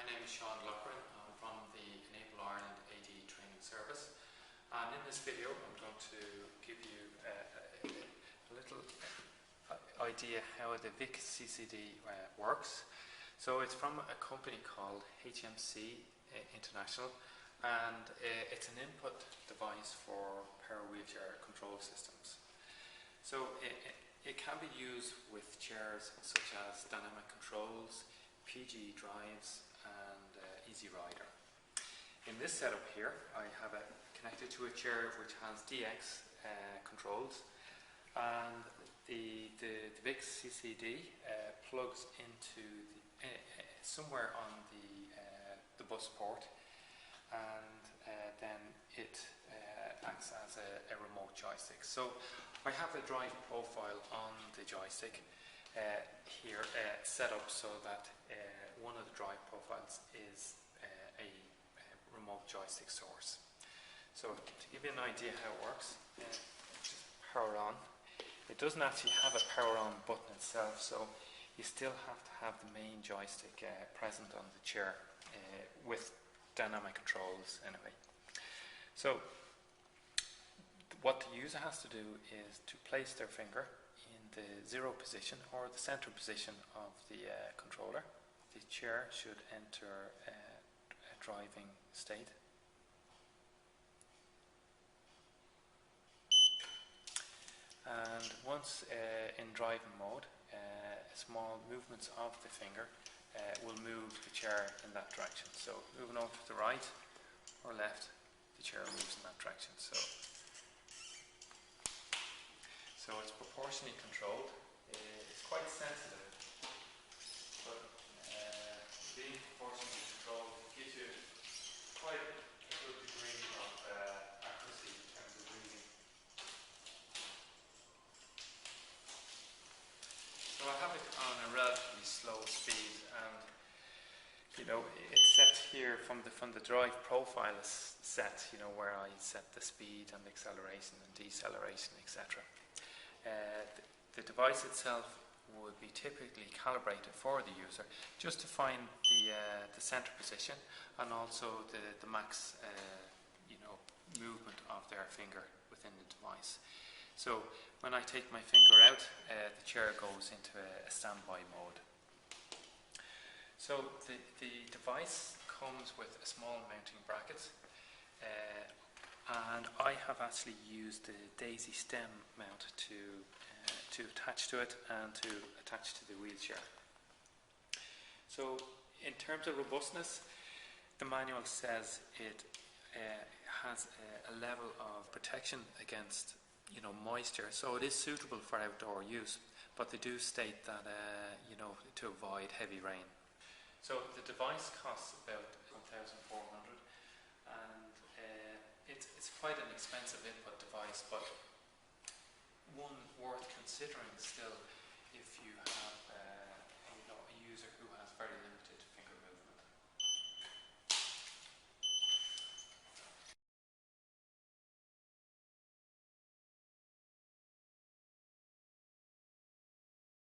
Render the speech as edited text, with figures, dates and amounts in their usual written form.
name is Sean Loughrane. I'm from the Enable Ireland AD Training Service, and in this video I'm going to give you a little idea how the VIC CCD works. So it's from a company called HMC International, and it's an input device for power wheelchair control systems. So it can be used with chairs such as dynamic controls, PG drives and Easy Rider. In this setup here I have it connected to a chair which has DX controls, and the VIC CCD plugs into somewhere on the bus port, and then it acts as a remote joystick. So I have a drive profile on the joystick here set up so that one of the drive profiles is a remote joystick source. So to give you an idea how it works, just power on. It doesn't actually have a power on button itself, so you still have to have the main joystick present on the chair with dynamic controls anyway. So what the user has to do is to place their finger in the 0 position or the center position of the controller. The chair should enter a driving state. And once in driving mode, small movements of the finger will move the chair in that direction. So moving over to the right or left, the chair moves in that direction. So it's proportionally controlled. It's quite sensitive, but being proportionally controlled gives you quite a good degree of accuracy in terms of reading. So I have it on a relatively slow speed, and it's set here from the drive profile is set, where I set the speed and acceleration and deceleration, etc. The device itself would be typically calibrated for the user just to find the center position and also the max movement of their finger within the device. So when I take my finger out, the chair goes into a standby mode. So the device comes with a small mounting bracket, and I have actually used the daisy stem mount to attach to it and to attach to the wheelchair. So in terms of robustness, the manual says it has a level of protection against moisture, so it is suitable for outdoor use, but they do state that to avoid heavy rain. So the device costs about $1,400, and it's quite an expensive input device, but one worth considering still if you have